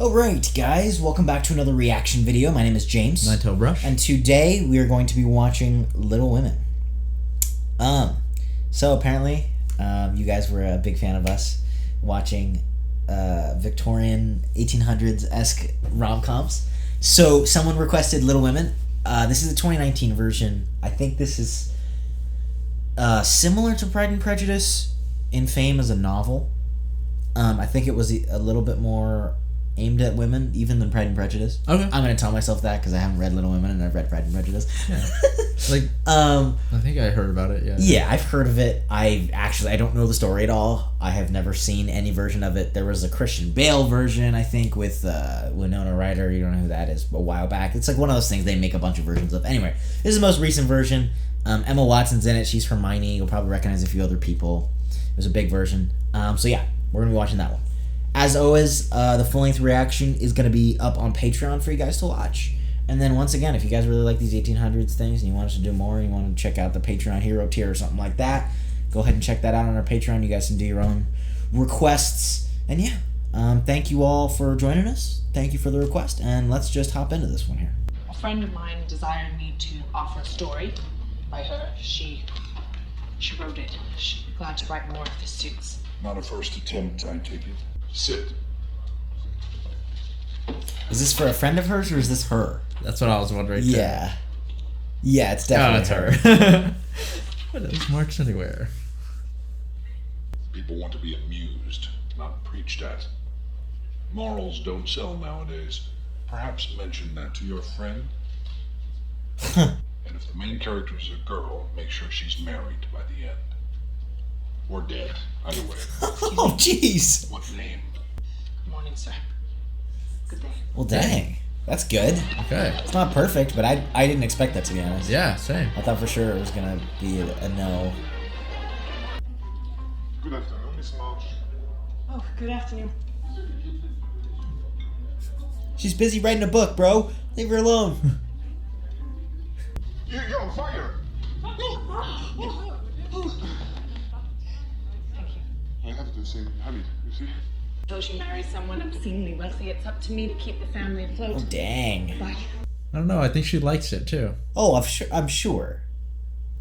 Alright guys, welcome back to another reaction video. My name is James. Ninetailedbrush. And today we are going to be watching Little Women. So apparently, you guys were a big fan of us watching Victorian 1800s-esque rom-coms. So someone requested Little Women. This is the 2019 version. I think this is similar to Pride and Prejudice in fame as a novel. I think it was a little bit more aimed at women, even than Pride and Prejudice. Okay. I'm gonna tell myself that because I haven't read Little Women and I've read Pride and Prejudice. Yeah. I think I heard about it. Yeah. Yeah, I've heard of it. I don't know the story at all. I have never seen any version of it. There was a Christian Bale version, I think, with Winona Ryder. You don't know who that is. A while back, it's like one of those things they make a bunch of versions of. Anyway, this is the most recent version. Emma Watson's in it. She's Hermione. You'll probably recognize a few other people. It was a big version. So yeah, we're gonna be watching that one. As always, the full-length reaction is going to be up on Patreon for you guys to watch. And then once again, if you guys really like these 1800s things and you want us to do more and you want to check out the Patreon Hero tier or something like that, go ahead and check that out on our Patreon. You guys can do your own requests. And yeah, thank you all for joining us. Thank you for the request. And let's just hop into this one here. A friend of mine desired me to offer a story by her. She wrote it. She'd be glad to write more if this suits. Not a first attempt, I take it. Sit. Is this for a friend of hers or is this her? That's what I was wondering. Yeah. Too. Yeah, it's definitely her. What is March anywhere? People want to be amused, not preached at. Morals don't sell nowadays. Perhaps mention that to your friend. And if the main character is a girl, make sure she's married by the end. Or dead, either way. Oh, jeez. What name? Good morning, sir. Good day. Well, dang. That's good. Okay. It's not perfect, but I didn't expect that, to be honest. Yeah, same. I thought for sure it was going to be a no. Good afternoon, Miss March. Oh, good afternoon. She's busy writing a book, bro. Leave her alone. You're on fire! I have to say, Hamid, you see? So she marries someone obscenely wealthy. It's up to me to keep the family afloat. Oh, dang. Bye. I don't know. I think she likes it too. Oh, I'm sure.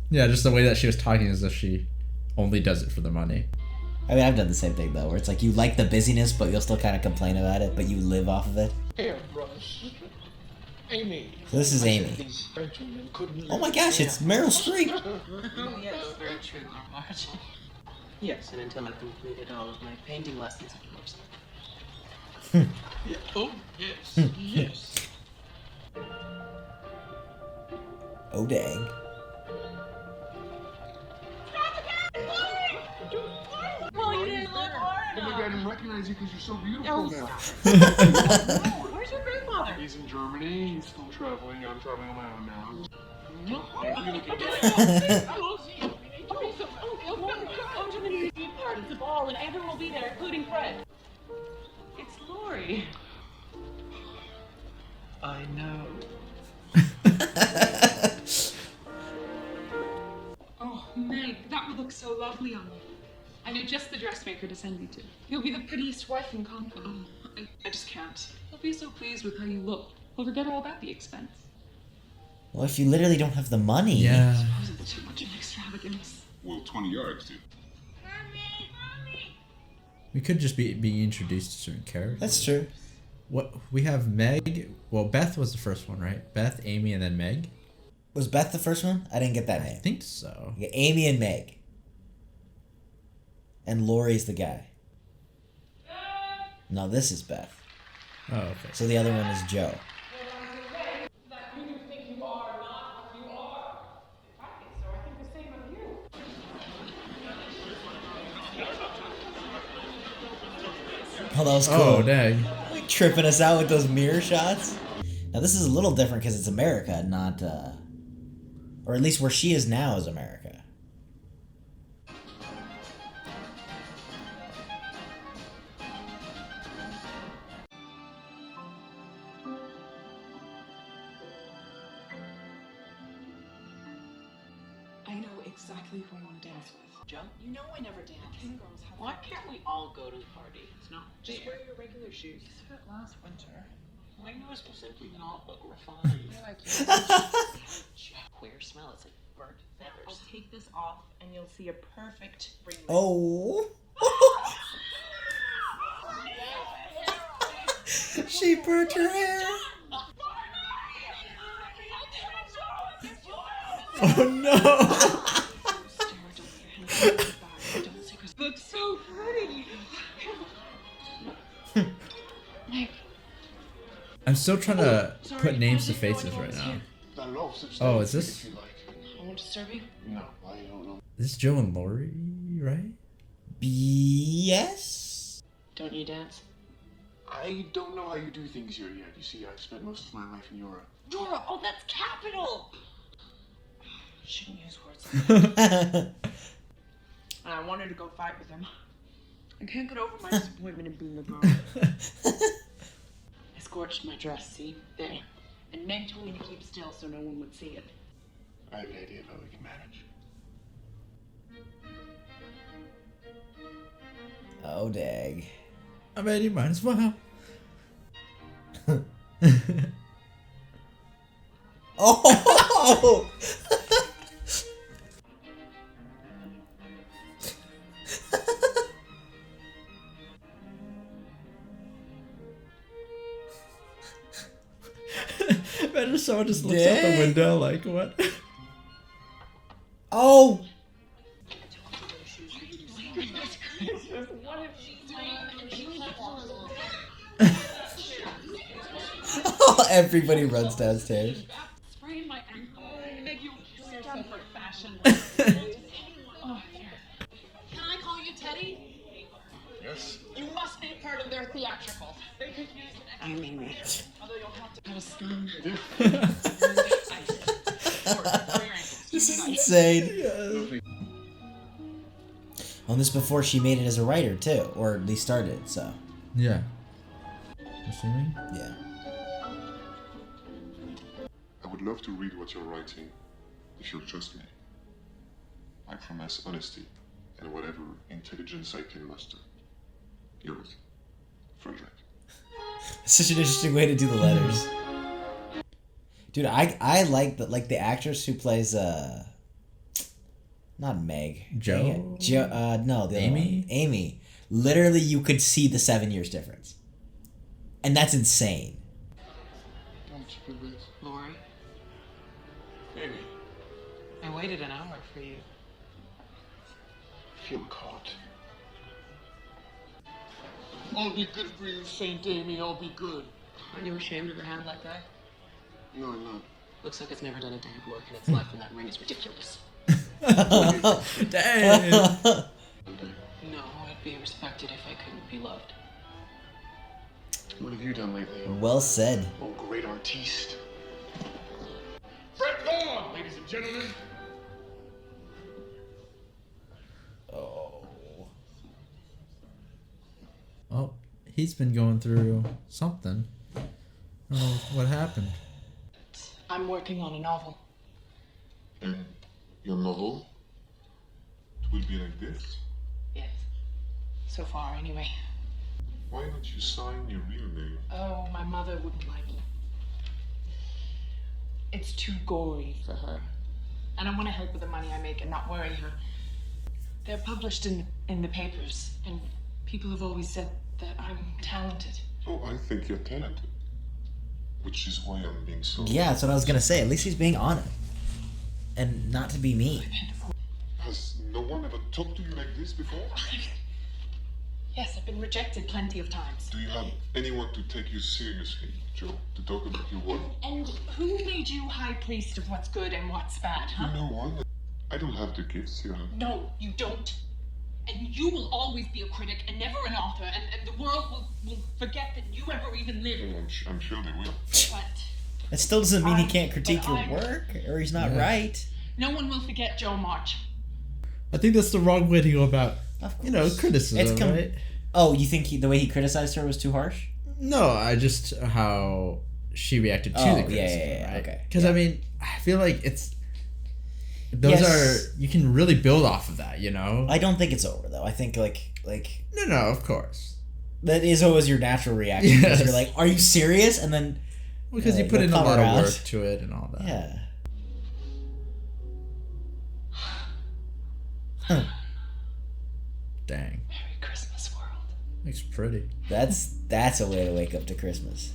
Yeah, just the way that she was talking as if she only does it for the money. I mean, I've done the same thing, though, where it's like you like the busyness, but you'll still kind of complain about it, but you live off of it. Airbrush. Amy. So this is Amy. Oh my gosh, it's Meryl Streep. Oh, yes, very true, Marge. Yes, and until I've completed all of my painting lessons, of course. Yeah. Oh, yes, yes. Oh, dang. Well, you didn't look hard Oh my god, I didn't recognize you because you're so beautiful Oh, now. Where's your grandfather? He's in Germany, he's still traveling. I'm traveling on my own now. It's a ball, and everyone will be there, including Fred. It's Laurie. I know. Oh, Meg, that would look so lovely on you. I know just the dressmaker to send you to. You'll be the prettiest wife in Concord. Oh, I just can't. He'll be so pleased with how you look. He'll forget all about the expense. Well, if you literally don't have the money. Yeah. Suppose it's too much of an extravagance. Well, 20 yards, dude. We could just be being introduced to certain characters. That's true. What we have Meg. Well, Beth was the first one, right? Beth, Amy, and then Meg. Was Beth the first one? I didn't get that I name. think so. You got Amy and Meg. And Laurie's the guy. No, this is Beth. Oh, okay. So the other one is Joe. Oh, that was cool. Oh, dang. Like tripping us out with those mirror shots. Now this is a little different because it's America, not, or at least where she is now is America. I know exactly exactly who I want to dance with. Joe, you know I never dance. King girls have. Why can't we all go to the party? It's not Just fair. wear your regular shoes. You said it last winter. My nose will simply not look refined. I like you. Queer smell. It's like burnt I'll feathers. take this off and you'll see a perfect ring. Oh. She burnt her hair. Oh no. Looks so pretty. Mike. I'm still trying to Sorry, put names I to didn't know faces anyone right was now. here. That loaf sits Oh, down is this- if you like. I won't disturb you. No, I don't know. This is Joe and Laurie, right? Yes. Don't you dance? I don't know how you do things here yet. You see, I've spent most of my life in Europe. Dora, oh, that's capital. Shouldn't use words. And I wanted to go fight with him. I can't get over my disappointment in being a girl. I scorched my dress, see? There. And Meg told me to keep still so no one would see it. I have an idea of how we can manage. Oh, dag. I mean, you might as well. Oh! Imagine someone just looks out the Dang. window like, what? Oh! Everybody runs downstairs. Sprain my ankle. Meg, you'll kill yourself for fashion. Oh, here. Can I call you Teddy? Yes? You must be a part of their theatricals. I'm Amy. Although you'll have to have a spoon. This is insane. On this before she made it as a writer too, or at least started. So Yeah. Assuming? yeah. I would love to read what you're writing, if you'll trust me. I promise honesty and whatever intelligence I can muster. Yours, Frederick. Such an interesting way to do the letters. Dude, I like the actress who plays not Meg. Joe? Dang it. No, the other Amy? one. Amy. Literally you could see the 7 years difference. And that's insane. Don't you believe? Laurie, Amy, I waited an hour for you. I feel caught. I'll be good for you, Saint Amy. I'll be good. Aren't you ashamed of your hand like that? No, I'm not. Looks like it's never done a day of work in its life, and that ring is ridiculous. Dang! No, I'd be respected if I couldn't be loved. What have you done lately? Well said. Oh, great artiste. Fred Vaughn, ladies and gentlemen. Oh. Well, he's been going through something. I don't know what happened. I'm working on a novel. And your novel? It will be like this? Yes. So far, anyway. Why don't you sign your real name? Oh, my mother wouldn't like it. It's too gory for her. And I want to help with the money I make and not worry her. They're published in the papers, and people have always said that I'm talented. Oh, I think you're talented. Which is why I'm being so... Yeah, that's what I was gonna say. At least he's being honest. And not to be mean. Has no one ever talked to you like this before? Yes, I've been rejected plenty of times. Do you have anyone to take you seriously, Joe? To talk about your work? And who made you high priest of what's good and what's bad, huh? No one. I don't have the gifts you have. No, you don't. And you will always be a critic and never an author, and the world will forget that you ever even lived. Oh, I'm sure they will. But That still doesn't mean he I- can't critique but your I- work, or he's not Yeah. right. no one will forget Joe March. I think that's the wrong way to go about, Of you know, course. criticism, It's right? Oh, you think the way he criticized her was too harsh? No, I just how she reacted to Oh, the yeah, criticism, yeah, right? okay, Because yeah. I mean, I feel like it's those Yes. are, you can really build off of that, you know? I don't think it's over though. I think like No, of course. that is always your natural reaction because Yes. you're like, are you serious? And then Because you put they'll in a come lot around. of work to it and all that. Yeah. Huh. Dang. Merry Christmas, world. Looks pretty. That's a way to wake up to Christmas.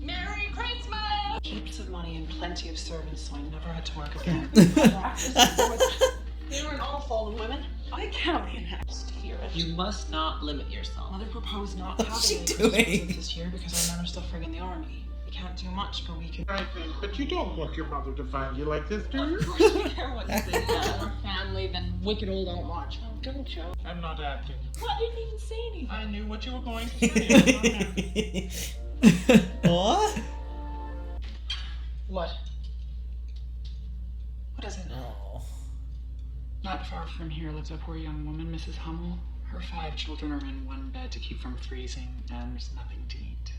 Merry Christmas! Heaps of money and plenty of servants, so I never had to work again. They weren't all fallen women. I can't be announced to hear it. You must not limit yourself. Mother proposed not having What's she any doing? Christmas this year because our men are still frigging the army. We can't do much, but we can. I think, but you don't want your mother to find you like this, do you? Of course we care what you think. More family than wicked old Aunt March. Oh, don't you? I'm not acting. Well, I didn't even say anything. I knew what you were going to say. What? What? What is it? Oh. Not far from here lives a poor young woman, Mrs. Hummel. Her 5 children are in one bed to keep from freezing, and there's nothing to eat.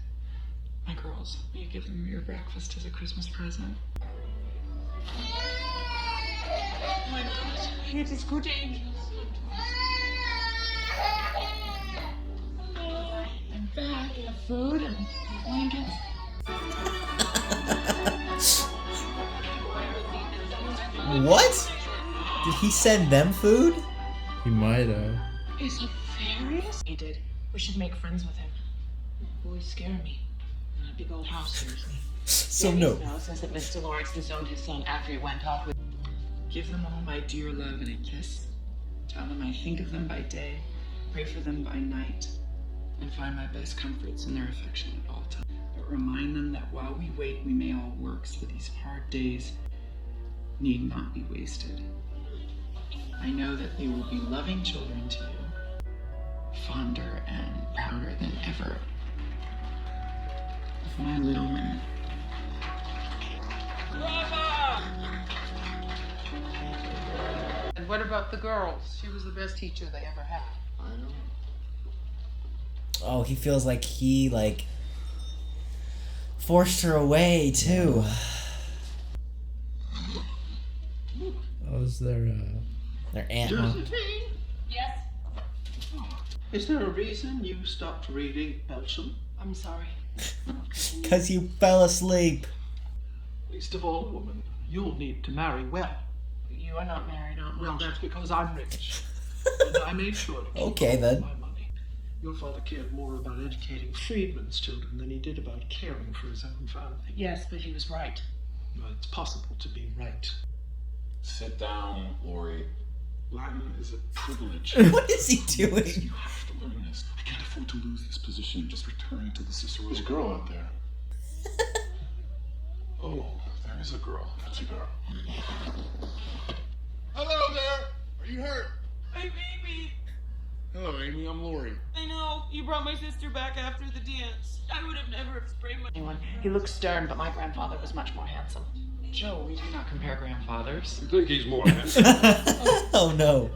My girls, will you give them your breakfast as a Christmas present? Oh my God. It is good angels. And back, and food, and blankets. What? Did he send them food? He might have. Is he serious? He did. We should make friends with him. Boys scare me. And that big old house scares me. So Danny no. Snow says that Mr. Lawrence disowned his son after he went off with. Give them all my dear love and a kiss. Tell them I think of them by day, pray for them by night, and find my best comforts in their affection at all times. But remind them that while we wait, we may all work, so these hard days need not be wasted. I know that they will be loving children to you, fonder and prouder than ever of my little man. And what about the girls? She was the best teacher they ever had. I know. Oh, he feels like he forced her away too. Oh, is there Their aunt. Huh? Yes. Is there a reason you stopped reading Belsham? I'm sorry. Cause you fell asleep. Least of all, woman, you'll need to marry well. You are not married, Aunt Well, March. that's because I'm rich. And I made sure to keep Okay, all then. my money. Your father cared more about educating freedmen's children than he did about caring for his own family. Yes, but he was right. Well, it's possible to be right. Sit down, Laurie. Latin is a privilege. What is he doing? You have to learn this. I can't afford to lose this position. Just return to the Cicero. There's a girl out there. Oh, there is a girl. That's a girl. Hello there! Are you hurt? Hey, baby. Hello, Amy. I'm Laurie. I know. You brought my sister back after the dance. I would have never sprayed my. Anyone. He looks stern, but my grandfather was much more handsome. Joe, we do not compare grandfathers. You think he's more handsome? Oh no.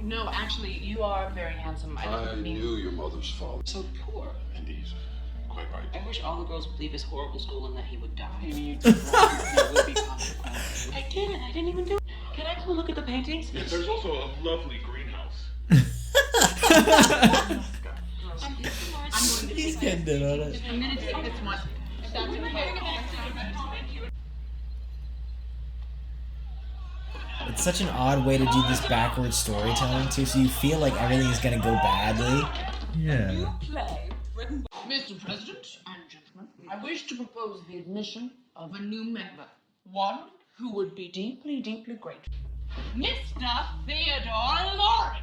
No, actually, you are very handsome. I didn't mean knew your mother's father. so poor. And he's quite right. I wish all the girls would leave his horrible school and that he would die. Maybe you did wrong. There will be consequences. I didn't. I didn't even do it. Can I come and look at the paintings? Yes, there's also a lovely greenhouse. He's getting in on it. I'm gonna take this one. If that's okay. It's such an odd way to do this backwards storytelling too, so you feel like everything is gonna go badly. yeah. Play written by Mr. President and gentlemen, I wish to propose the admission of a new member. One who would be deeply, deeply grateful. Mr. Theodore Laurie.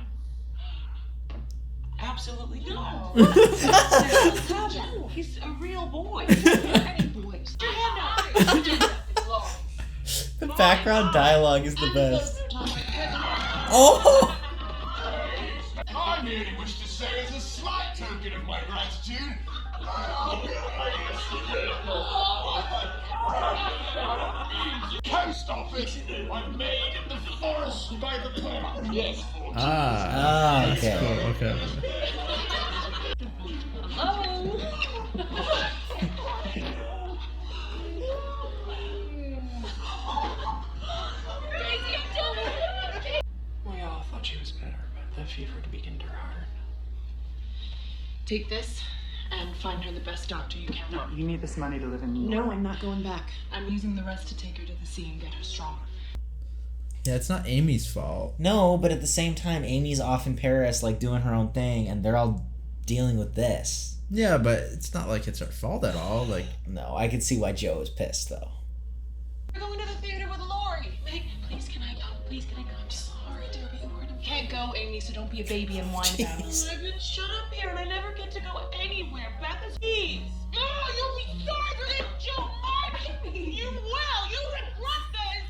Absolutely No. no. He's a real boy. Any boys. The background dialogue is the best. Oh! I merely wish to say as a slight token of my gratitude. Post office! I'm made in the forest by the pond. Yes. Ah, okay. Cool, okay. Take this and find her the best doctor you can. No, you need this money to live in New York. No, I'm not going back. I'm using the rest to take her to the sea and get her stronger. Yeah, it's not Amy's fault. No, but at the same time, Amy's off in Paris, like, doing her own thing, and they're all dealing with this. Yeah, but it's not like it's her fault at all. Like, No, I can see why Joe is pissed, though. We're going to the theater with Laurie. Meg, please can I go? Please can I go? I'm sorry, dear, but you heard him. Can't go, Amy, so don't be a baby and whine about it. Jeez. I've been shut up here and I never get to go anywhere. Beth is peace. Oh, you'll be sorry for this, Joe Martin. You will. You regret this.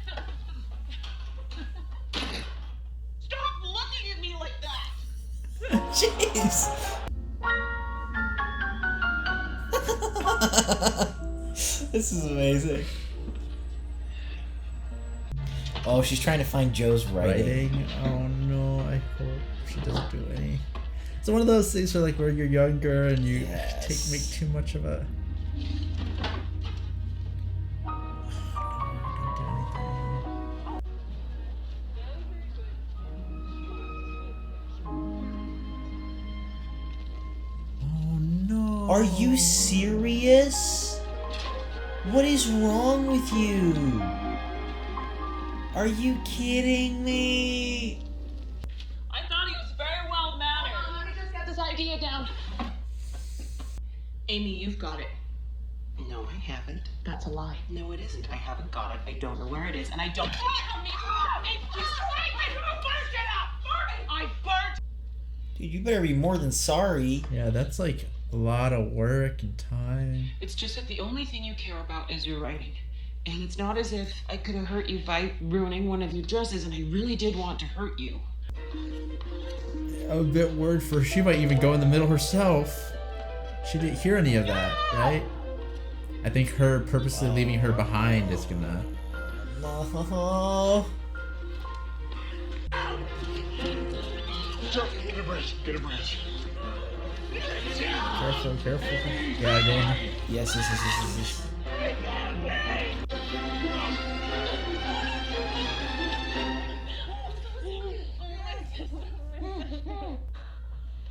Stop looking at me like that. Jeez. This is amazing. Oh, she's trying to find Joe's writing. Oh no, I hope she doesn't do any. It's one of those things where you're younger and you Yes. make too much of a. Oh no. Are you serious? What is wrong with you? Are you kidding me? I thought he was very well mannered. I just got this idea down. Amy, you've got it. No, I haven't. That's a lie. No, it isn't. I haven't got it. I don't know where it is, and I don't. I burnt. Dude, you better be more than sorry. Yeah, that's like a lot of work and time. It's just that the only thing you care about is your writing. And it's not as if I could have hurt you by ruining one of your dresses, and I really did want to hurt you. A bit word for she might even go in the middle herself. She didn't hear any of that, right? I think her purposely leaving her behind is gonna. No. Joe, get a breath. Get a breath. Careful, careful. Yeah, go on. Yes.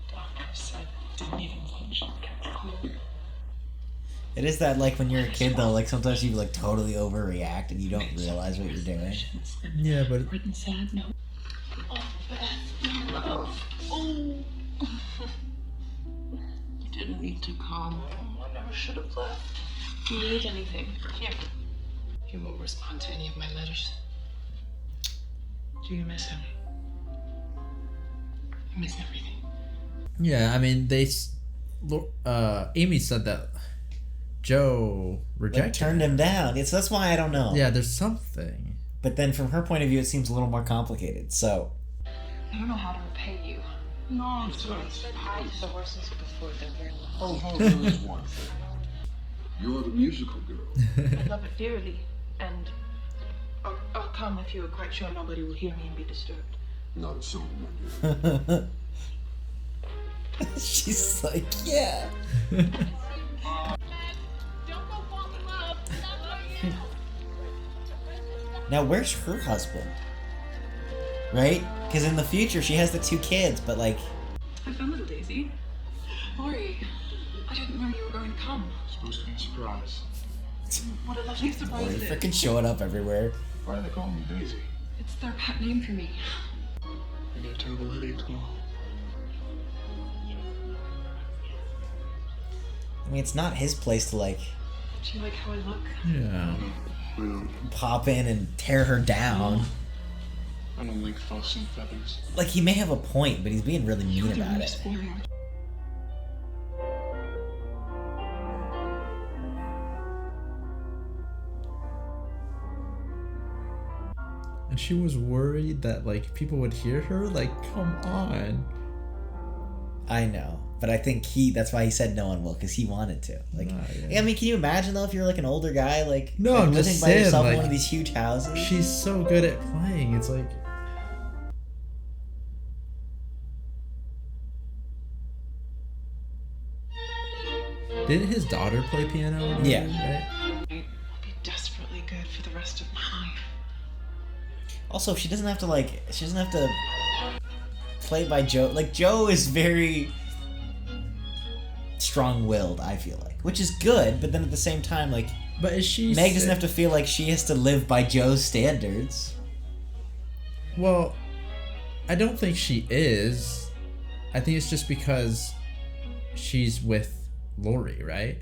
Doctor said didn't even function. It is that, like, when you're a kid, though, like, sometimes you, like, totally overreact and you don't realize what you're doing. Yeah, but Written sad note. Oh, Beth, love. Oh. You didn't need to come. I never should have left. If you need anything, here. He won't respond to any of my letters. Do you miss him? I miss everything. yeah, I mean Amy said that Joe Like, rejected turned him down. So that's why I don't know. Yeah, there's something. But then from her point of view, it seems a little more complicated. So, I don't know how to repay you. Nonsense. Said hi to the horses before they're very long. Oh, there is one thing. You're the musical girl. I love it dearly, and I'll come if you are quite sure nobody will hear me and be disturbed. Not so, my dear. she's like, yeah. Don't go fall in love. Now, where's her husband? Right? Because in the future, she has the 2 kids, but, like... I found little Daisy. Laurie, I didn't know you were going to come. It's supposed to be a surprise. What a lovely surprise Laurie it is. freaking showing up everywhere. Why do they call me Daisy? It's their pet name for me. I get a terrible headache tomorrow. I mean, it's not his place to, like, Do you like how I look? Yeah. Well, pop in and tear her down. I don't like fuss and feathers. Like, he may have a point, but he's being really mean You're about really it. spoiling. And she was worried that like people would hear her. Like, come on. I know. But I think that's why he said no one will, because he wanted to. Like, Yeah. I mean, can you imagine, though, if you're, like, an older guy, like, No, like I'm living just by saying, yourself in like, one of these huge houses? She's so good at playing. It's like. Didn't his daughter play piano? Yeah. Right? I'll be desperately good for the rest of my life. Also, she doesn't have to play by Joe. Like, Joe is very... strong-willed, I feel like. Which is good, but then at the same time, like, But is she Meg doesn't have to feel like she has to live by Joe's standards. Well, I don't think she is. I think it's just because she's with Laurie, right?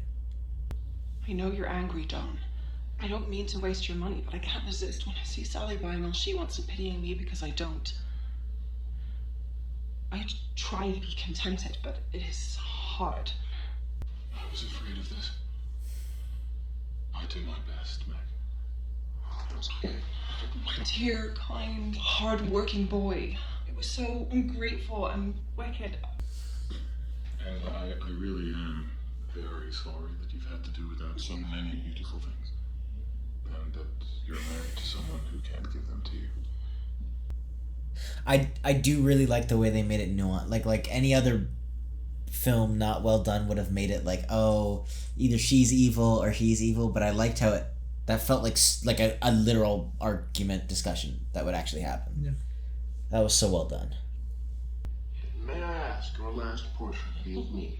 I know you're angry, Don. I don't mean to waste your money, but I can't resist when I see Sally buying all she wants and pitying me because I don't. I try to be contented, but it is hard. I was afraid of this. I did my best, Meg. It was okay. My dear, kind, hard-working boy. It was so ungrateful and wicked. And I really am very sorry that you've had to do without so many beautiful things. And that you're married to someone who can't give them to you. I do really like the way they made it nuanced. Like any other film not well done would have made it like, oh, either she's evil or he's evil, but I liked how that felt like a literal argument discussion that would actually happen. Yeah. That was so well done. May I ask your last portion of me?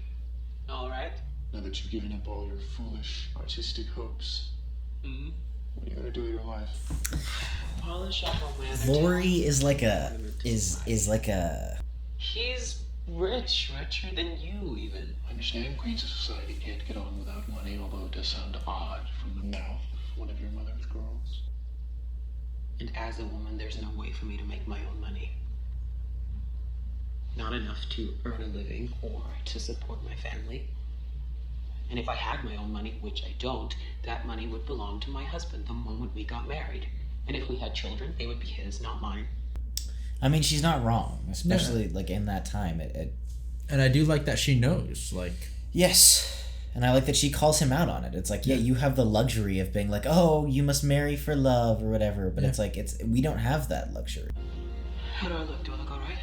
All right. Now that you've given up all your foolish artistic hopes, what are you gonna do with your life? Polish up on my Laurie is like a is like a He's richer than you, even. I understand Queens of Society can't get on without money, although it does sound odd from the mouth of one of your mother's girls. And as a woman, there's no way for me to make my own money. Not enough to earn a living or to support my family. And if I had my own money, which I don't, that money would belong to my husband the moment we got married. And if we had children, they would be his, not mine. I mean, she's not wrong, especially like in that time. It And I do like that she knows, like... Yes. And I like that she calls him out on it. It's like, yeah, you have the luxury of being like, oh, you must marry for love or whatever. But it's like, we don't have that luxury. How do I look? Do I look all right?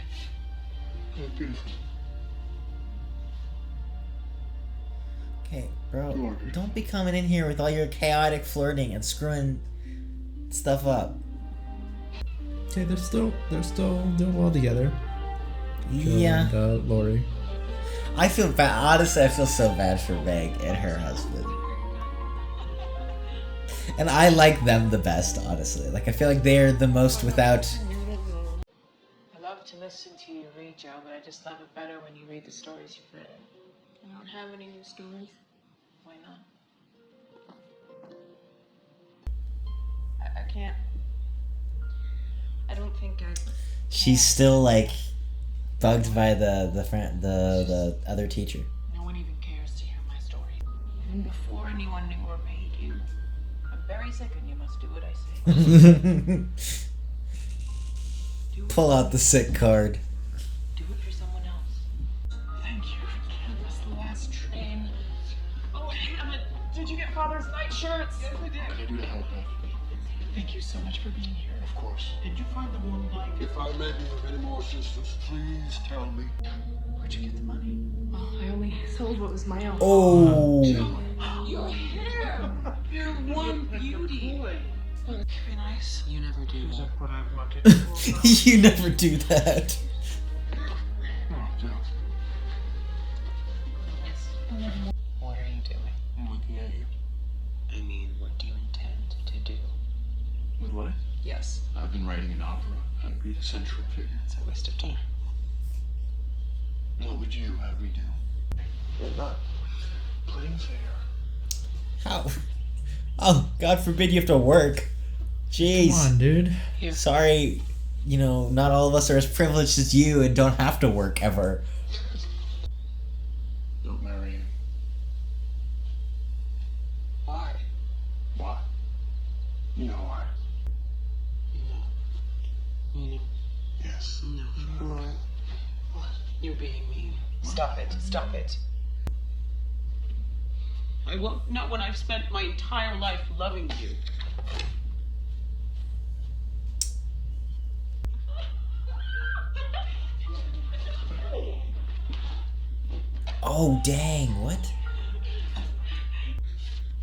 Oh, beautiful. Okay, bro, don't be coming in here with all your chaotic flirting and screwing stuff up. Okay, they're still doing well together. Joe Yeah. and, Laurie. I feel bad. Honestly, I feel so bad for Meg and her husband. And I like them the best, honestly. Like, I feel like they're the most without... I love to listen to you read, Joe, but I just love it better when you read the stories you've written. I don't have any new stories. Why not? I can't. I don't think I. She's still, like, bugged by the other teacher. No one even cares to hear my story. Even before anyone knew or made you. I'm very sick and you must do what I say. Pull out the sick card. Do it for someone else. Thank you. That was the last train. Oh, damn it. Did you get Father's nightshirts? Yes, I did. What can I do to help, Beth? Thank you so much for being here. Of course. Did you find the warm blanket? If I may be of any more assistance, please tell me. Where'd you get the money? Oh, I only sold what was my own. Oh. Your hair! You're one beauty. Very nice. You never do. Is that what I wanted? You never do that. Oh, Joe. What are you doing? I'm looking at you. I mean, what do you intend to do? With what? Yes, I've been writing an opera. I'd be the central figure. it's a waste of time. What would you have me do? You're not playing fair. How? Oh, God forbid you have to work. Jeez. Come on, dude. Sorry, not all of us are as privileged as you and don't have to work ever. Don't marry him. Why? Why? You know why. No. Yes. No. Laurie. You're being mean. Stop it. Stop it. I won't. Not when I've spent my entire life loving you. Oh, dang, what?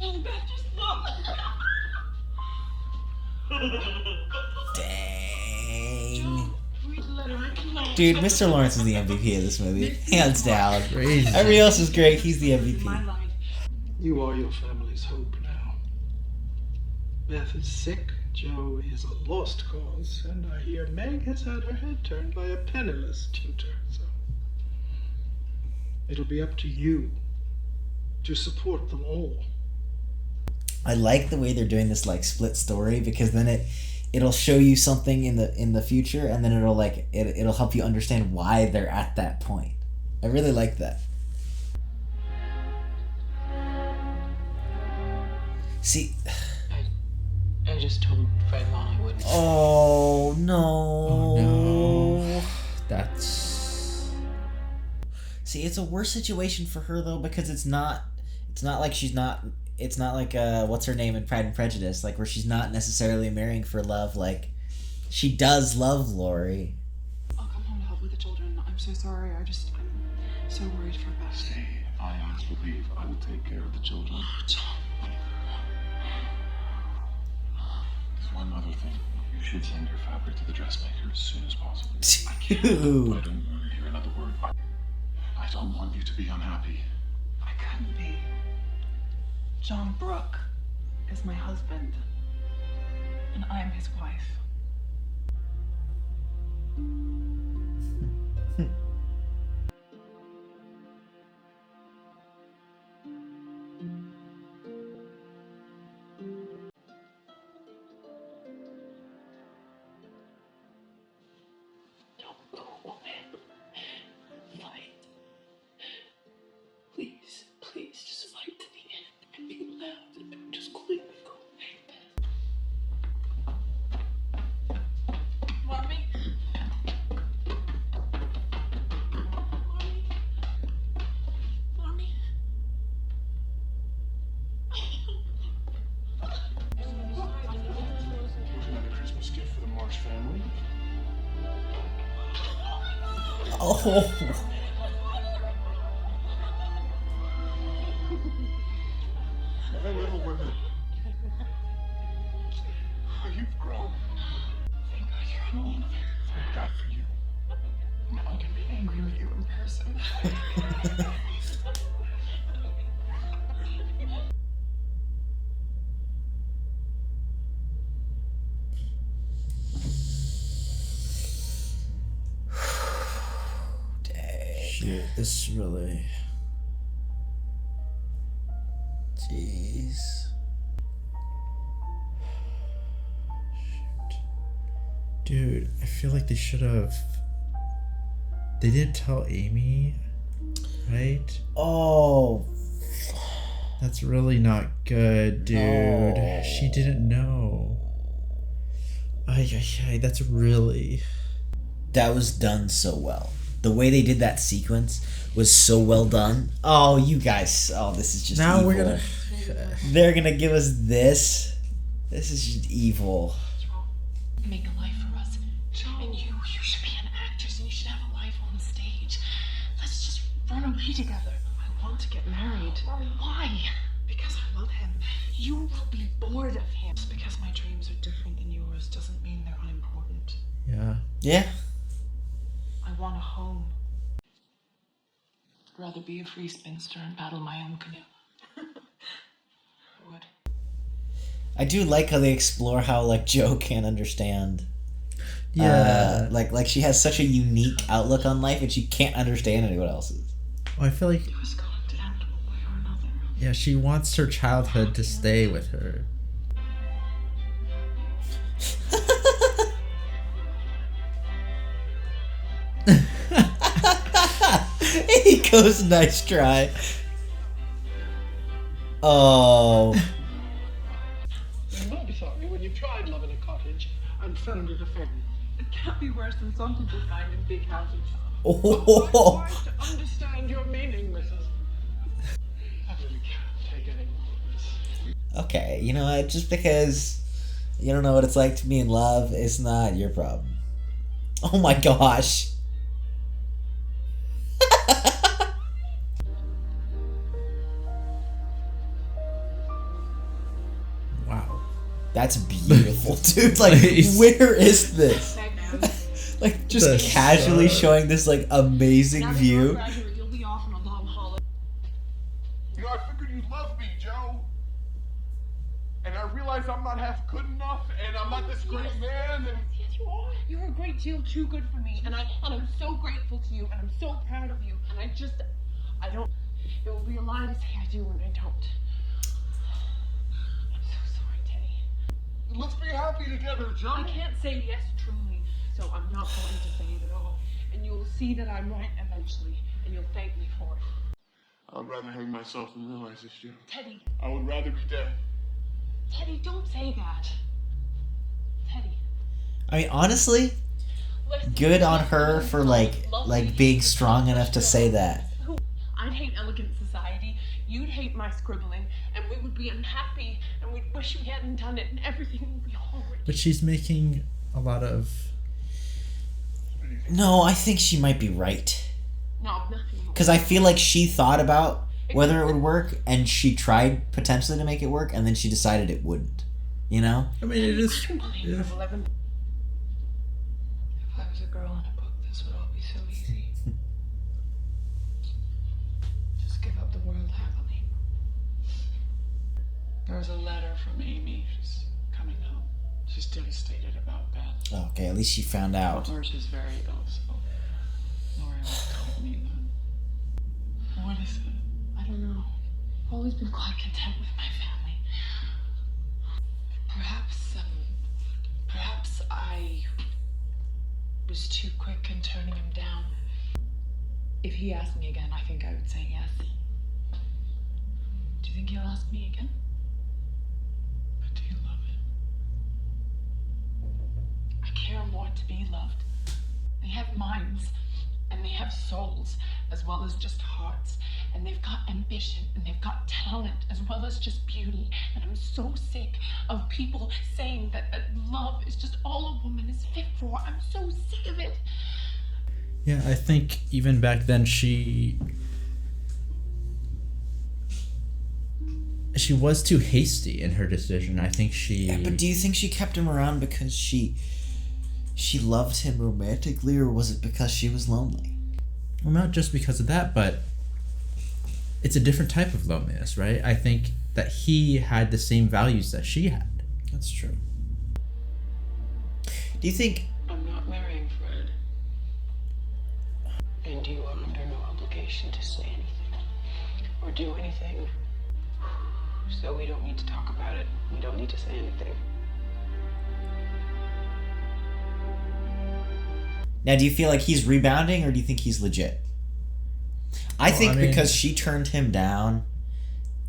Oh, Beth, just look. Dang. Read the letter. I cannot. Dude, Mr. Lawrence is the MVP of this movie, hands down. Crazy. Everybody else is great. He's the MVP. You are your family's hope now. Beth is sick, Joe is a lost cause, and I hear Meg has had her head turned by a penniless tutor, so it'll be up to you to support them all. I like the way they're doing this like split story, because then it'll show you something in the future, and then it'll help you understand why they're at that point. I really like that. See, I just told Fred Long I wouldn't. oh no. Oh no. That's... See, it's a worse situation for her though, because it's not like she's not. It's not like what's her name in Pride and Prejudice, like where she's not necessarily marrying for love. Like, she does love Laurie. I'll come home to help with the children. I'm so sorry. I'm so worried for Beth. Stay. I ask for leave. I will take care of the children. There's one other thing. You should send your fabric to the dressmaker as soon as possible. Dude. I don't want to hear another word. I don't want you to be unhappy. I couldn't be. John Brooke is my husband, and I am his wife. Don't go away. Fight. Please, please, just fight to the end. And be loud and don't just completely go away, Beth. Mommy? Mommy? Here's another Christmas gift for the Marsh family. Oh. My little women. Oh, you've grown. Thank God you're home. Thank God for you. Now I can be angry with you in person. Shit, this really... Jeez. Shoot. Dude, I feel like they should have... They didn't tell Amy, right? Oh. That's really not good, dude. No. She didn't know. Ay, that's really... That was done so well. The way they did that sequence was so well done. Oh, you guys. Oh, this is just Now evil. we're gonna... They're gonna give us this. This is just evil. Make a life for us. And you should be an actress and you should have a life on the stage. Let's just run away together. I want to get married. Why? Because I love him. You will be bored of him. Just because my dreams are different than yours doesn't mean they're unimportant. Yeah. Yeah. I want a home. I'd rather be a free spinster and paddle my own canoe. I would. I do like how they explore how like Joe can't understand. Yeah. Like she has such a unique outlook on life, and she can't understand anyone else's. I feel like... It was going to end one way or another. Yeah, she wants her childhood to stay with her. He goes, nice try. Oh. You won't be sorry when you've tried love in a cottage and founded a family. It can't be worse than some people find in big houses. Oh. I'm trying to understand your meaning, Mrs. I really can't take any more of this. Okay, you know what? Just because you don't know what it's like to be in love, it's not your problem. Oh my gosh. Wow. That's beautiful, dude. Like, where is this? Like, just The casually sun. showing this, like, amazing Now that you're a view. graduate, you'll be off on a long holiday. You know, I figured you'd love me, Joe. And I realize I'm not half good enough, and I'm not this great man, and... Yes, you are. You're a great deal too good for me, and I'm so grateful to you, and I'm so proud of you, and I don't. It will be a lie to say I do when I don't. I'm so sorry, Teddy. Let's be happy together, Joe. I can't say yes truly, so I'm not going to say it at all, and you'll see that I'm right eventually, and you'll thank me for it. I would rather hang myself than realize this, Joe. Teddy, I would rather be dead. Teddy, don't say that. Teddy. I mean, honestly, Listen, good on her for, like being strong enough to say that. I'd hate elegant society, you'd hate my scribbling, and we would be unhappy, and we'd wish we hadn't done it, and everything would be horrid. But she's making a lot of. No, I think she might be right. No, nothing. Because I feel like she thought about whether it would work, and she tried potentially to make it work, and then she decided it wouldn't. You know? I mean, it is. I can believe Yeah. you, 11. If I was a girl in a book, this would all be so easy. Just give up the world happily. There was a letter from Amy. She's coming home. She's devastated about Beth. Okay, at least she found out. Or she's very ill, so Laurie was told me that. What is it? I don't know. I've always been quite content with my family. Perhaps I was too quick in turning him down. If he asked me again, I think I would say yes. Do you think he'll ask me again? But do you love him? I care more to be loved. They have minds, and they have souls, as well as just hearts. And they've got ambition, and they've got talent, as well as just beauty. And I'm so sick of people saying that love is just all a woman is fit for. I'm so sick of it. Yeah, I think even back then she was too hasty in her decision. I think she. Yeah, but do you think she kept him around because she loved him romantically, or was it because she was lonely? Well, not just because of that, but it's a different type of loneliness, right? I think that he had the same values that she had. That's true. Do you think... I'm not marrying Fred. And you are under no obligation to say anything or do anything. So we don't need to talk about it. We don't need to say anything. Now, do you feel like he's rebounding, or do you think he's legit? I think because she turned him down,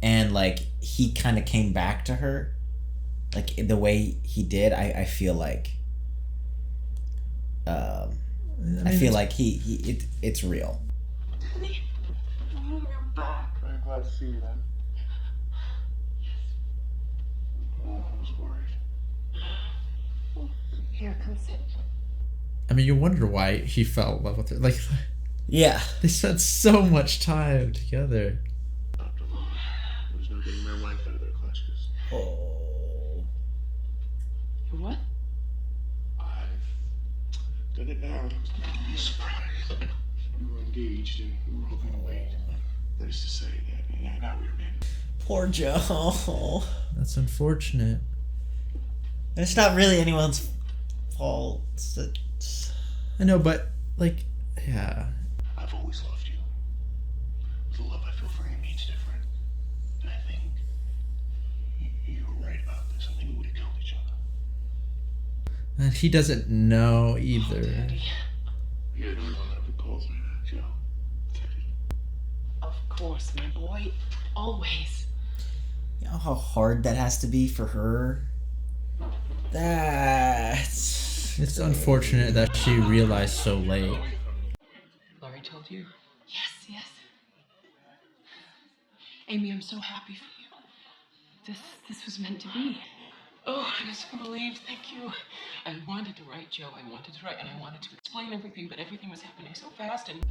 and, like, he kind of came back to her, like, the way he did, I feel like... I feel like it's real. Teddy, you're back. Very glad to see you, then. Oh, I was worried. Here, come sit. I mean, you wonder why he fell in love with her. Like, Yeah. they spent so much time together. There's no getting my wife out of their clutches. Oh. You what? I've done it now. Be surprised. We were engaged and we were hoping to wait. That is to say that now we are married. Poor Joe. That's unfortunate. It's not really anyone's fault. I know, but, like, yeah. I've always loved you. The love I feel for Amy is different. And I think you were right about this. I think we would have killed each other. And he doesn't know either. You're the one that calls me that, Joe. Teddy. Of course, my boy. Always. You know how hard that has to be for her? That's... It's unfortunate that she realized so late. Laurie told you? Yes. Amy, I'm so happy for you. This was meant to be. Oh, I'm so relieved. Thank you. I wanted to write Joe. I wanted to write, and I wanted to explain everything, but everything was happening so fast, and...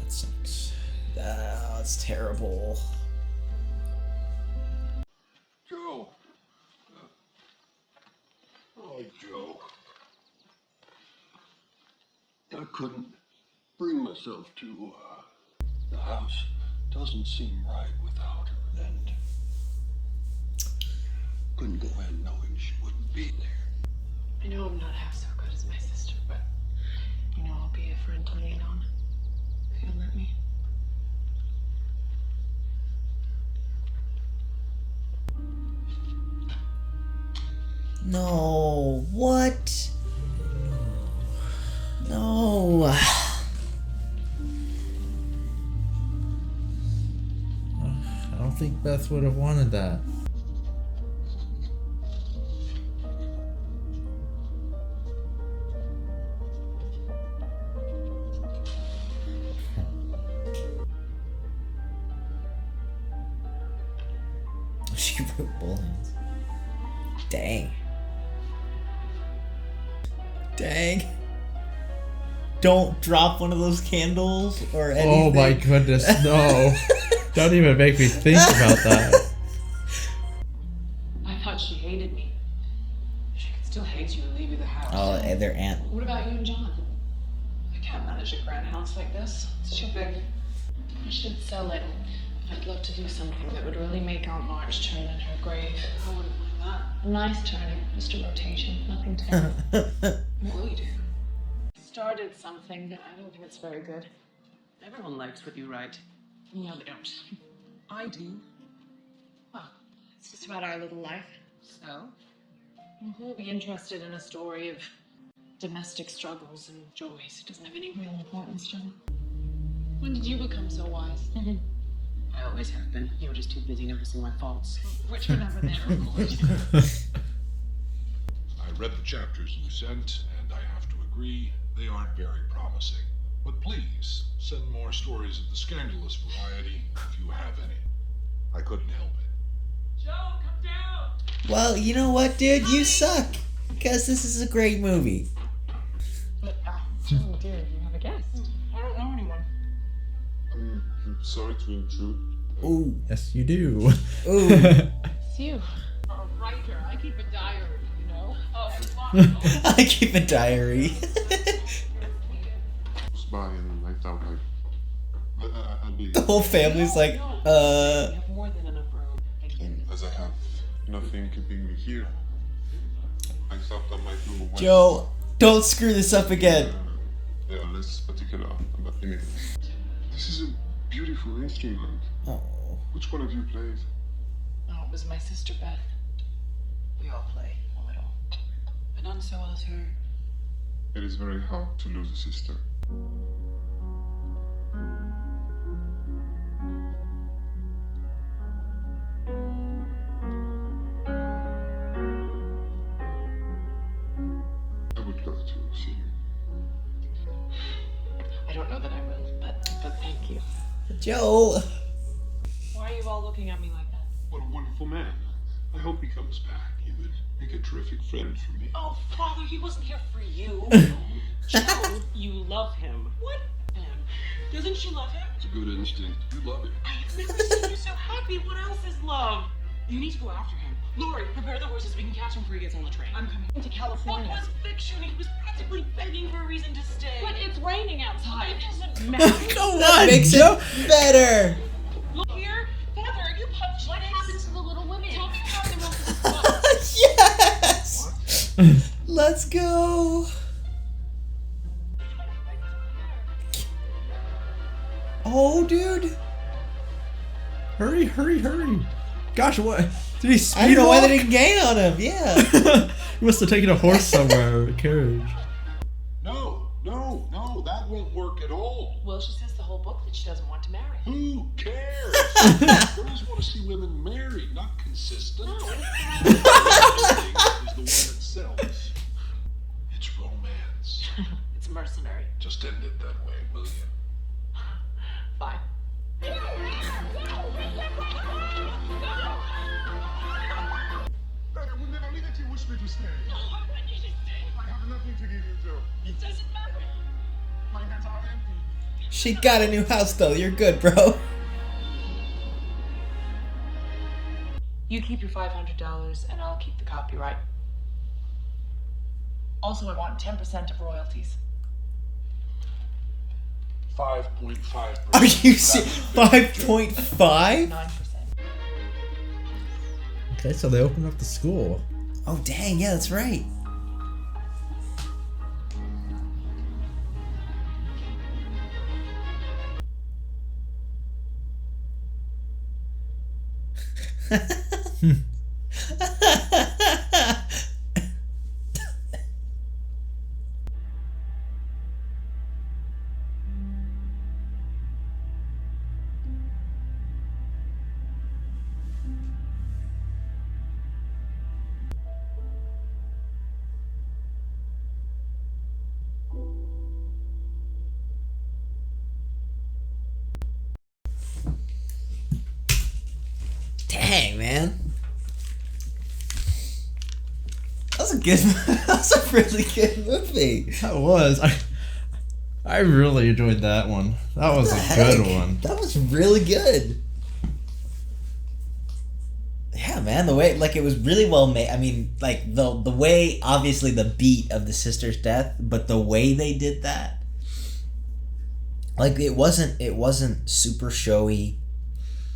That sucks. That's terrible. Joe! couldn't bring myself to, the house doesn't seem right without her, and couldn't go in knowing she wouldn't be there. I know I'm not half so good as my sister, but you know I'll be a friend to lean on. If you'll let me. No, what? No. I don't think Beth would have wanted that. She wrote bullets. Dang. Dang. Don't drop one of those candles or anything. Oh my goodness, no. Don't even make me think about that. I thought she hated me. She could still hate you and leave you the house. Oh, and their aunt. What about you and John? I can't manage a grand house like this. It's too big. I should sell it. I'd love to do something that would really make Aunt March turn in her grave. I wouldn't mind that. A nice turn, just a rotation, nothing terrible. What will you do? Started something, but I don't think it's very good. Everyone likes what you write. No, they don't. I do. Well, it's just about our little life. So? Who will be interested in a story of domestic struggles and joys? It doesn't have any real importance to them. When did you become so wise? I always have been. You were just too busy noticing my faults. Which were never there, of course. I read the chapters you sent, and I have to agree, they aren't very promising. But please, send more stories of the scandalous variety if you have any. I couldn't help it. Joe, come down! Well, you know what, dude? You suck. Because this is a great movie. But, Joe, dear, you have a guest. I don't know anyone. I'm sorry to intrude. Ooh. Yes, you do. Ooh. It's you. A writer. I keep a diary, you know? I keep a diary. By and I thought I'd be. The whole family's like, You have more than enough room. And as I have nothing keeping me here, I thought I might do away. Joe, don't screw this up again. Yeah, less particular about anything. This is a beautiful instrument. Oh. Which one of you plays? Oh, it was my sister Beth. We all play a little. But none so well as her. It is very hard to lose a sister. I would love to see you. I don't know that I will, but thank you. Joe. Why are you all looking at me like that? What a wonderful man. I hope he comes back. He would make a terrific friend for me. Oh, Father, he wasn't here for you. Joe, you love him. What? Doesn't she love him? It's a good instinct. You love him. I have never seen you so happy. What else is love? You need to go after him. Laurie, prepare the horses. We can catch him before he gets on the train. I'm coming to California. What was fiction? He was practically begging for a reason to stay. But it's raining outside. It doesn't matter. Go That on, makes Joe. it better. Look here. Father, are you punished? What happened to the little women? Tell me how they wrote this book. Yes. Let's go. Oh, dude. Hurry, hurry, hurry. Gosh, what? Did he speed I don't know why walk? they didn't gain on him. Yeah. He must have taken a horse somewhere, a carriage. No, that won't work at all. Well, she says the whole book that she doesn't want to marry. Who cares? Girls want to see women married, not consistent. No. The is the one that sells. It's romance. It's mercenary. Just end it that way, will you? Fine. I will never leave it. You wish me to stay. No, I want you to stay. I have nothing to give you, Joe. It doesn't matter. My hands are empty. She got a new house though. You're good, bro. You keep your $500 and I'll keep the copyright. Also, I want 10% of royalties. 5.5%. Are you serious? 5.5? 9%. Okay, so they opened up the school. Oh, dang. Yeah, that's right. Dang, man. That was a good. That was a really good movie. That was. I really enjoyed that one. That was a good one. That was really good. Yeah, man. The way, like, it was really well made. I mean, like the way, obviously the beat of the sister's death, but the way they did that, like, it wasn't super showy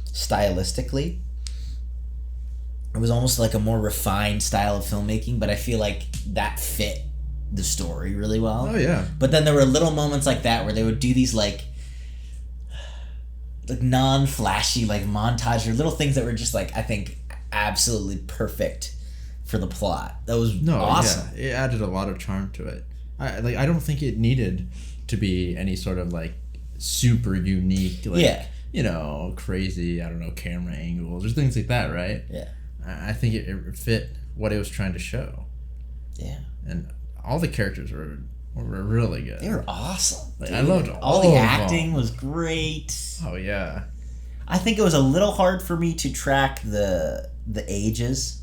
stylistically. It was almost like a more refined style of filmmaking, but I feel like that fit the story really well. Oh yeah. But then there were little moments like that where they would do these like non-flashy like montage or little things that were just like, I think, absolutely perfect for the plot. That was awesome. Yeah, it added a lot of charm to it. I don't think it needed to be any sort of like super unique, like, you know, crazy, I don't know, camera angles or things like that, right? Yeah. I think it fit what it was trying to show. Yeah. And all the characters were really good. They were awesome. Like, I loved all the acting was great. Oh yeah. I think it was a little hard for me to track the ages.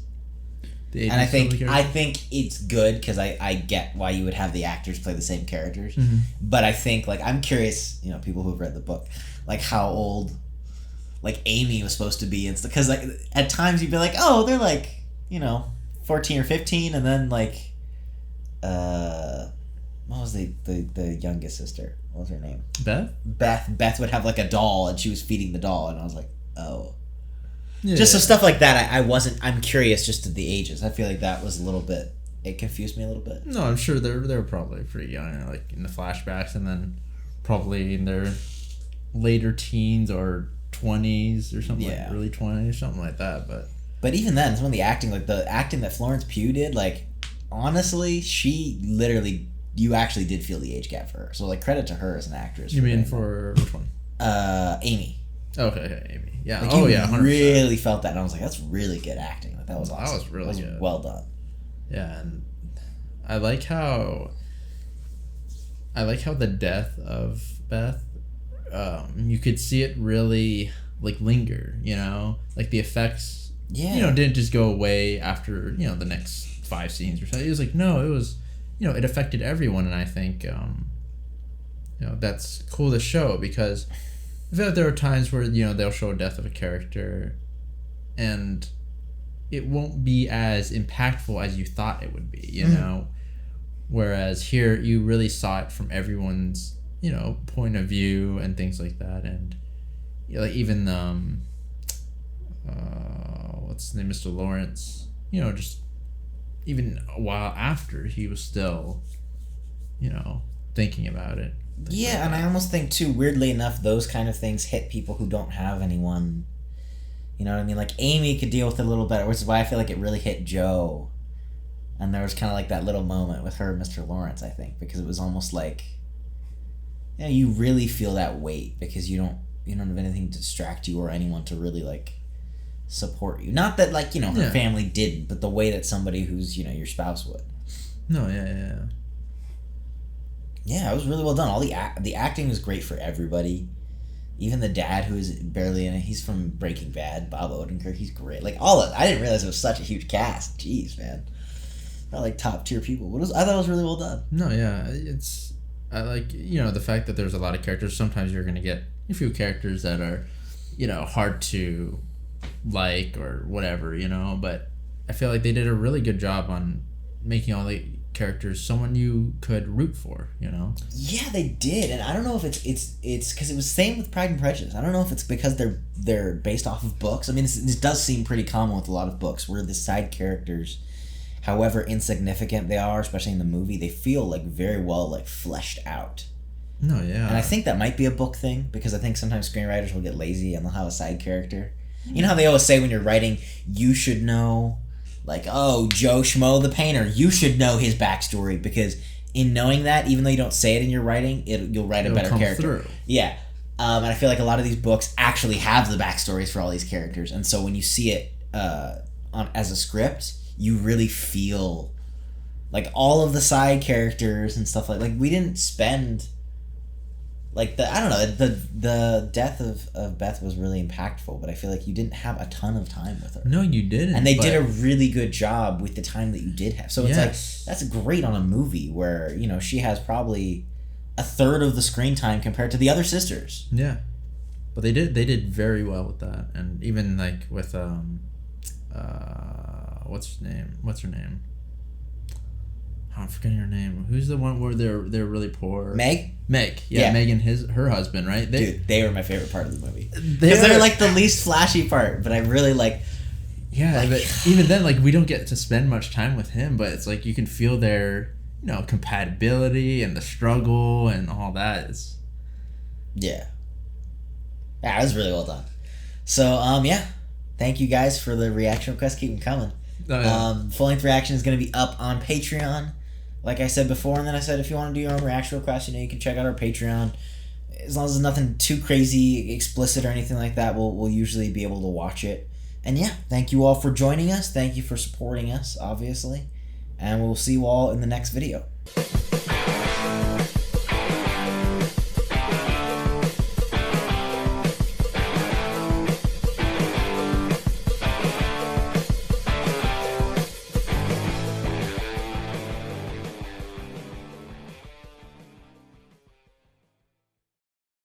And I think it's good because I get why you would have the actors play the same characters. Mm-hmm. But I think, like, I'm curious, you know, people who've read the book, like how old like Amy was supposed to be, and because like at times you'd be like, oh, they're like, you know, 14 or 15, and then like what was the youngest sister? What was her name? Beth would have like a doll, and she was feeding the doll, and I was like, oh. Yeah. Just so stuff like that, I'm curious just at the ages. I feel like that was a little bit, it confused me a little bit. No, I'm sure they were probably pretty young, like in the flashbacks, and then probably in their later teens or 20s or something, like early 20s or something like that. But even then, some of the acting, like the acting that Florence Pugh did, like, honestly, she literally, you actually did feel the age gap for her. So, like, credit to her as an actress. You mean for which one? Amy. Okay, Amy. Yeah. Like, 100%. Really felt that, and I was like, that's really good acting. Like, that was awesome. That was really good. Well done. Yeah, and I like how the death of Beth, you could see it really like linger, you know, like the effects, you know, didn't just go away after, you know, the next 5 scenes or so. It was like, no, it was, you know, it affected everyone, and I think, you know, that's cool to show, because I feel like there are times where, you know, they'll show a death of a character, and it won't be as impactful as you thought it would be, you know, whereas here you really saw it from everyone's, you know, point of view and things like that. And, you know, like even what's his name, Mr. Lawrence, you know, just even a while after, he was still, you know, thinking about it. Yeah, and I almost think too, weirdly enough, those kind of things hit people who don't have anyone. You know what I mean? Like, Amy could deal with it a little better, which is why I feel like it really hit Joe. And there was kind of like that little moment with her and Mr. Lawrence, I think, because it was almost like, you know, you really feel that weight because you don't have anything to distract you or anyone to really like support you. Not that, like, you know, her family didn't, but the way that somebody who's, you know, your spouse would. No, yeah. Yeah, it was really well done. All the acting was great for everybody. Even the dad, who is barely in it, he's from Breaking Bad, Bob Odenkirk. He's great. Like, I didn't realize it was such a huge cast. Jeez, man, they're like top tier people. I thought it was really well done. No, yeah, I like, you know, the fact that there's a lot of characters. Sometimes you're gonna get a few characters that are, you know, hard to like or whatever, you know. But I feel like they did a really good job on making all the characters someone you could root for, you know? Yeah, they did, and I don't know if it's because it was same with Pride and Prejudice. I don't know if it's because they're based off of books. I mean, this does seem pretty common with a lot of books where the side characters, however insignificant they are, especially in the movie, they feel like very well like fleshed out. No, yeah. And I think that might be a book thing, because I think sometimes screenwriters will get lazy and they'll have a side character. You know how they always say when you're writing, you should know, like, oh, Joe Schmo the painter, you should know his backstory, because in knowing that, even though you don't say it in your writing, you'll write a better character. Through. Yeah. And I feel like a lot of these books actually have the backstories for all these characters, and so when you see it as a script, you really feel like all of the side characters and stuff like we didn't spend. Like, the death of Beth was really impactful, but I feel like you didn't have a ton of time with her. No, you didn't. And they did a really good job with the time that you did have. So it's like, that's great on a movie where, you know, she has probably a third of the screen time compared to the other sisters. Yeah. But they did very well with that. And even, like, with, what's her name? Oh, I'm forgetting her name. Who's the one where they're really poor? Meg. Yeah, Meg and her husband, right? They were my favorite part of the movie. Because they're like the least flashy part, but I really like. Yeah, like, but even then, like, we don't get to spend much time with him, but it's like you can feel their, you know, compatibility and the struggle and all that. Yeah, it was really well done. So yeah, thank you guys for the reaction requests. Keep them coming. Oh, yeah. Full-length reaction is going to be up on Patreon, like I said before, and then I said if you want to do your own reaction requests, you know, you can check out our Patreon. As long as there's nothing too crazy, explicit, or anything like that, we'll usually be able to watch it. And yeah, thank you all for joining us. Thank you for supporting us, obviously. And we'll see you all in the next video.